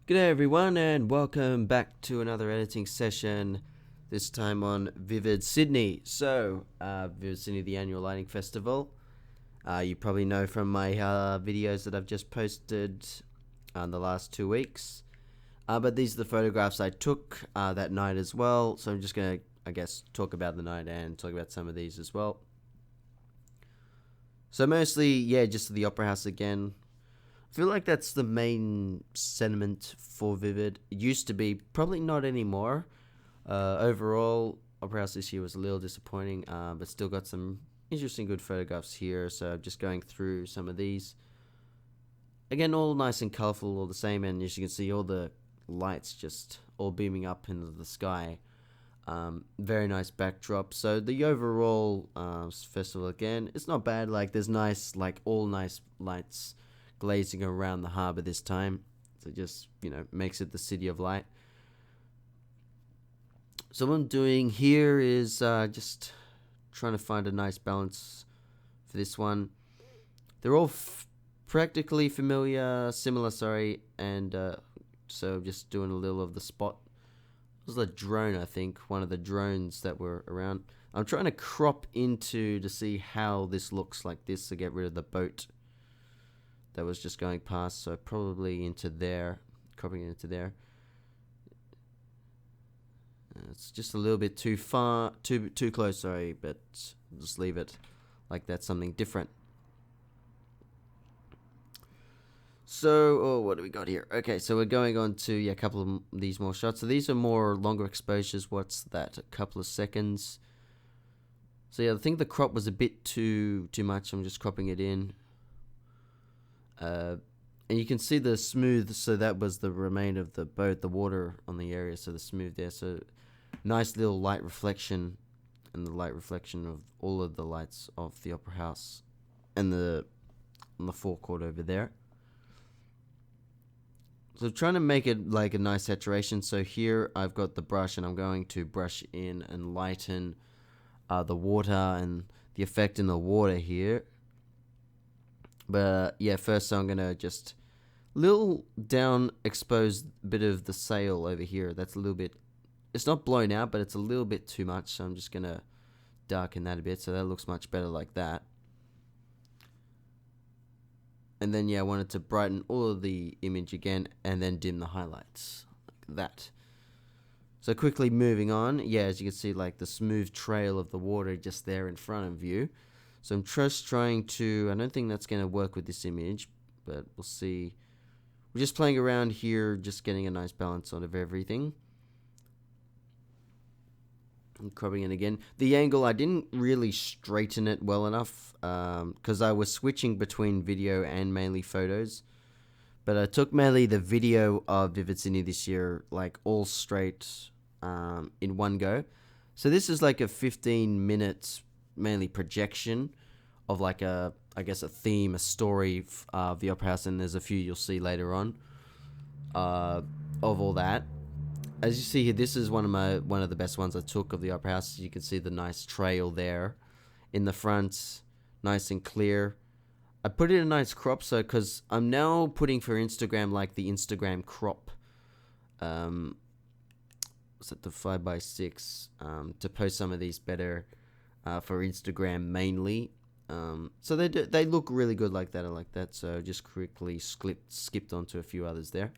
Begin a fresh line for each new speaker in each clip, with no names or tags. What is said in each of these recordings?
G'day everyone and welcome back to another editing session, this time on Vivid Sydney. Vivid Sydney, the annual lighting festival. You probably know from my videos that I've just posted the last 2 weeks. But these are the photographs I took that night as well. So I'm just going to, I guess, talk about the night and talk about some of these as well. So mostly, yeah, just the Opera House again. I feel like that's the main sentiment for Vivid. It used to be, probably not anymore. Overall, Opera House this year was a little disappointing, but still got some interesting, good photographs here. So just going through some of these. Again, all nice and colorful, all the same, and as you can see, all the lights just all beaming up into the sky. Very nice backdrop. So the overall festival again, it's not bad. Like there's nice, like all nice lights glazing around the harbour this time, so it just makes it the city of light. So what I'm doing here is just trying to find a nice balance for this one. They're all practically similar, and so just doing a little of the spot. It was a drone, I think, one of the drones that were around. I'm trying to crop into to see how this looks like this to get rid of the boat that was just going past, so probably into there, cropping it into there. It's just a little bit too far, too close, sorry, but just leave it like that's something different. So, what do we got here? Okay, so we're going on to a couple of these more shots. So these are more longer exposures. What's that? A couple of seconds. So yeah, I think the crop was a bit too much. I'm just cropping it in. And you can see the smooth, so that was the remain of the boat, the water on the area, so the smooth there. So nice little light reflection, and the light reflection of all of the lights of the Opera House and on the forecourt over there. So trying to make it like a nice saturation. So here I've got the brush, and I'm going to brush in and lighten the water and the effect in the water here. But yeah, first so I'm gonna just little down expose bit of the sail over here. That's a little bit, it's not blown out, but it's a little bit too much, so I'm just gonna darken that a bit so that looks much better like that. And then yeah, I wanted to brighten all of the image again and then dim the highlights like that. So quickly moving on, yeah, as you can see, like the smooth trail of the water just there in front of you. So I'm just trying to, I don't think that's going to work with this image, but we'll see. We're just playing around here, just getting a nice balance out of everything. I'm cropping it again. The angle, I didn't really straighten it well enough because I was switching between video and mainly photos. But I took mainly the video of Vivid Sydney this year, like all straight in one go. So this is like a 15-minute mainly projection of like a, I guess, a theme, a story of the Opera House, and there's a few you'll see later on of all that. As you see here, this is one of the best ones I took of the Opera House. You can see the nice trail there in the front, nice and clear. I put it in a nice crop, so because I'm now putting for Instagram like the Instagram crop. Set the 5x6 to post some of these better for Instagram mainly. So they look really good like that. I like that. So just quickly skipped onto a few others there.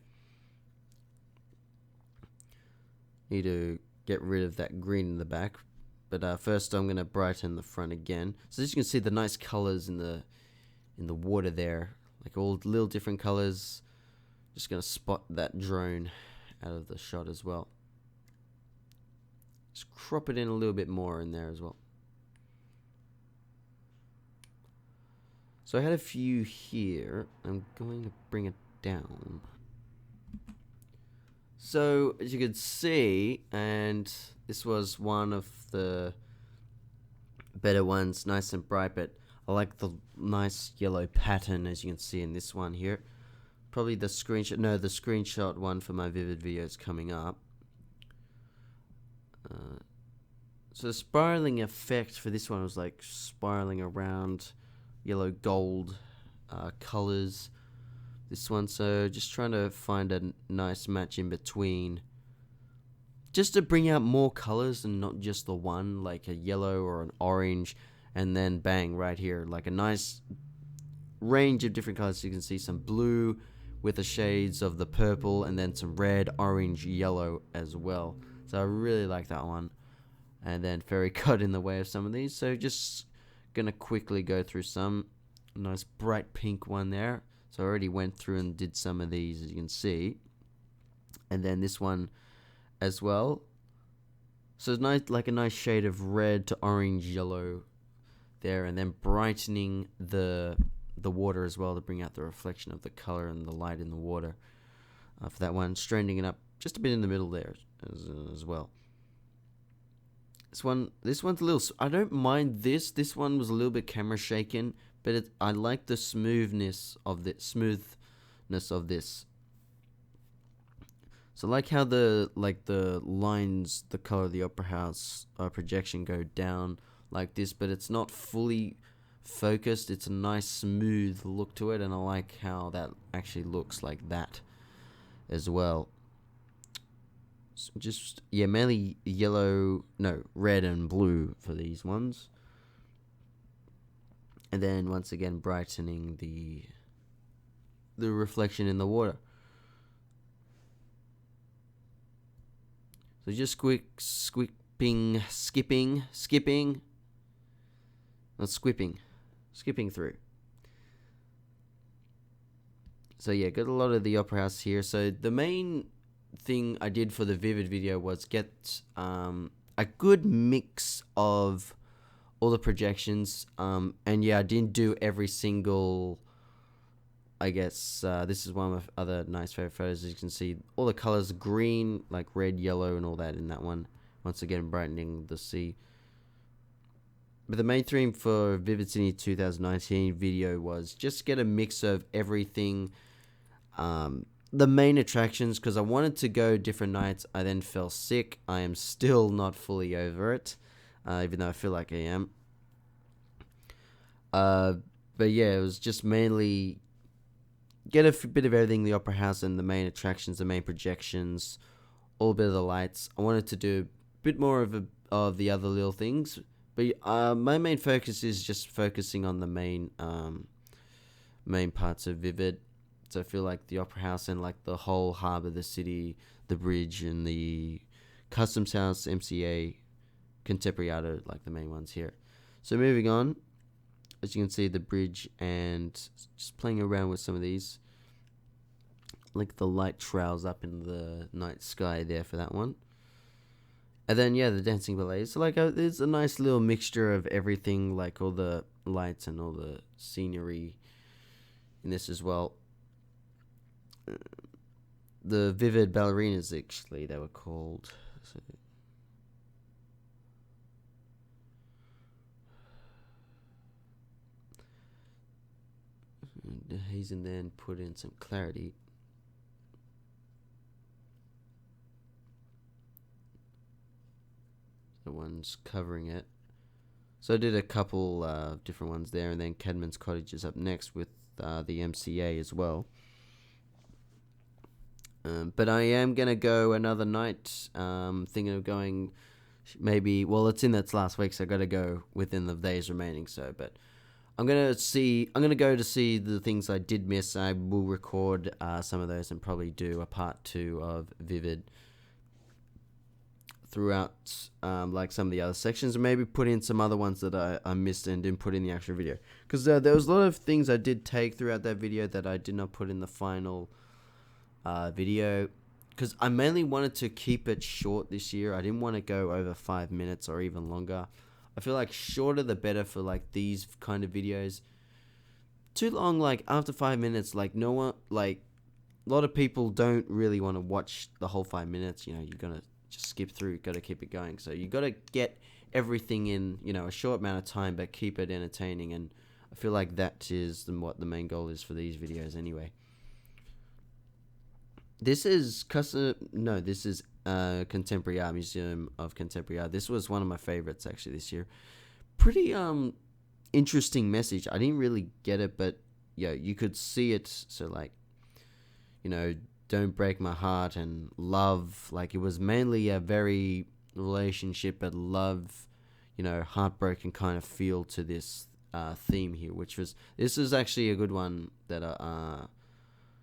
Need to get rid of that green in the back, but first I'm gonna brighten the front again. So as you can see, the nice colors in the water there, like all little different colors. Just gonna spot that drone out of the shot as well. Just crop it in a little bit more in there as well. So I had a few here. I'm going to bring it down. So as you can see, and this was one of the better ones, nice and bright, but I like the nice yellow pattern as you can see in this one here. Probably the screenshot one for my Vivid videos coming up. So the spiraling effect for this one was like spiraling around, yellow gold colors. this one. So just trying to find a nice match in between, just to bring out more colors and not just the one, like a yellow or an orange, and then bang, right here, like a nice range of different colors. So you can see some blue with the shades of the purple, and then some red, orange, yellow as well. So I really like that one. And then fairy got in the way of some of these, so just gonna quickly go through some. Nice bright pink one there. So I already went through and did some of these, as you can see. And then this one as well. So it's nice, like a nice shade of red to orange, yellow there, and then brightening the water as well to bring out the reflection of the color and the light in the water. For that one, straightening it up just a bit in the middle there as well. This one's a little. I don't mind this. This one was a little bit camera shaken, but I like the smoothness of this. So I like how the lines, the color of the opera house projection go down like this, but it's not fully focused. It's a nice smooth look to it, and I like how that actually looks like that as well. So just, yeah, mainly red and blue for these ones. And then once again brightening the reflection in the water. So just skipping through. So yeah, got a lot of the opera house here. So the main thing I did for the Vivid video was get a good mix of all the projections, and yeah, I didn't do every single. I guess this is one of my other nice favorite photos. As you can see, all the colors green, like red, yellow, and all that in that one. Once again, brightening the sea. But the main theme for Vivid Sydney 2019 video was just get a mix of everything. The main attractions, because I wanted to go different nights. I then fell sick. I am still not fully over it, even though I feel like I am. But yeah, it was just mainly get a bit of everything, the opera house and the main attractions, the main projections, all a bit of the lights. I wanted to do a bit more of the other little things, but my main focus is just focusing on the main parts of Vivid. So I feel like the opera house and like the whole harbour, the city, the bridge, and the customs house, MCA, Contemporary Art are like the main ones here. So moving on, as you can see, the bridge, and just playing around with some of these, like the light trails up in the night sky there for that one. And then yeah, the dancing ballet. So like there's a nice little mixture of everything, like all the lights and all the scenery in this as well. The Vivid Ballerinas, actually, they were called. So he's in there and put in some clarity. The ones covering it. So I did a couple different ones there, and then Cadman's Cottage is up next with the MCA as well. But I am going to go another night, thinking of going maybe, well, it's in its last week, so I got to go within the days remaining. So, but I'm going to go to see the things I did miss. I will record some of those and probably do a part 2 of Vivid throughout, like some of the other sections, and maybe put in some other ones that I missed and didn't put in the actual video. Because there was a lot of things I did take throughout that video that I did not put in the final video, because I mainly wanted to keep it short this year. I didn't want to go over 5 minutes or even longer. I feel like shorter the better for like these kind of videos. Too long, like after 5 minutes, like no one, like a lot of people don't really want to watch the whole 5 minutes. You know, you're gonna just skip through, got to keep it going. So you got to get everything in, you know, a short amount of time, but keep it entertaining. And I feel like that is what the main goal is for these videos anyway. This is Contemporary Art, Museum of Contemporary Art. This was one of my favorites actually this year. Pretty interesting message. I didn't really get it, but yeah, you could see it. So like you know, Don't Break My Heart and Love. Like, it was mainly a very relationship but love, you know, heartbroken kind of feel to this theme here, this is actually a good one that,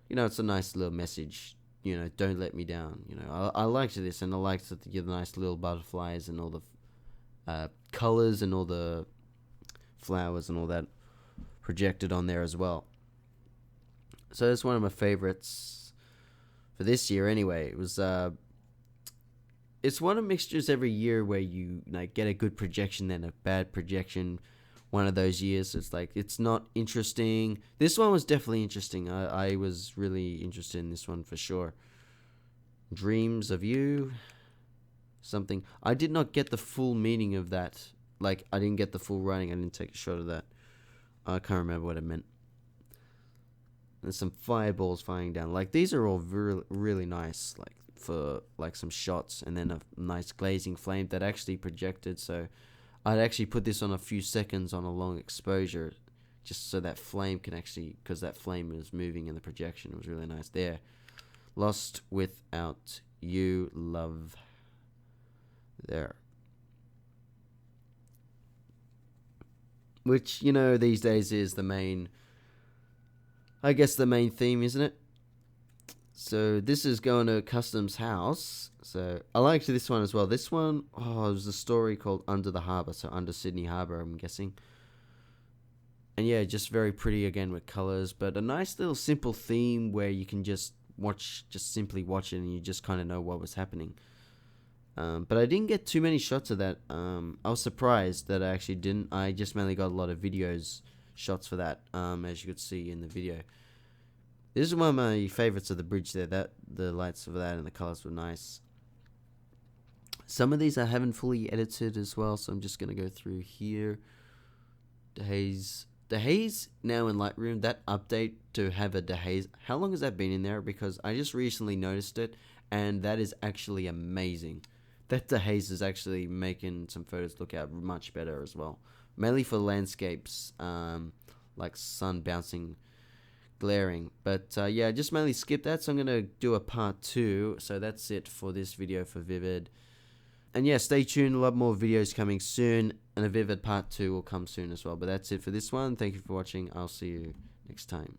you know, it's a nice little message. You know, don't let me down. You know, I liked this, and I liked the nice little butterflies and all the colors and all the flowers and all that projected on there as well. So it's one of my favorites for this year. Anyway, it's one of mixtures every year where you like get a good projection then a bad projection. One of those years, it's like it's not interesting. This one was definitely interesting. I was really interested in this one for sure. Dreams of You, something. I did not get the full meaning of that. Like, I didn't get the full writing. I didn't take a shot of that. I can't remember what it meant. There's some fireballs firing down. Like, these are all really, really nice. Like, for like some shots, and then a nice glazing flame that actually projected. So I'd actually put this on a few seconds on a long exposure, just so that flame can actually, because that flame was moving in the projection. It was really nice there. Lost Without You, Love. There. Which, you know, these days is the main, I guess, the main theme, isn't it? So this is going to Customs House. So I liked this one as well. This one, it was a story called Under the Harbour. So under Sydney Harbour, I'm guessing. And yeah, just very pretty again with colours. But a nice little simple theme where you can just simply watch it and you just kind of know what was happening. But I didn't get too many shots of that. I was surprised that I actually didn't. I just mainly got a lot of shots for that, as you could see in the video. This is one of my favorites of the bridge there. That the lights of that and the colors were nice. Some of these I haven't fully edited as well, so I'm just gonna go through here. The haze now in Lightroom. That update to have a dehaze. How long has that been in there? Because I just recently noticed it, and that is actually amazing. That dehaze is actually making some photos look out much better as well. Mainly for landscapes, like sun bouncing, glaring. But yeah, I just mainly skipped that, so I'm going to do a part 2. So that's it for this video for Vivid. And yeah, stay tuned, a lot more videos coming soon, and a Vivid part 2 will come soon as well. But that's it for this one. Thank you for watching. I'll see you next time.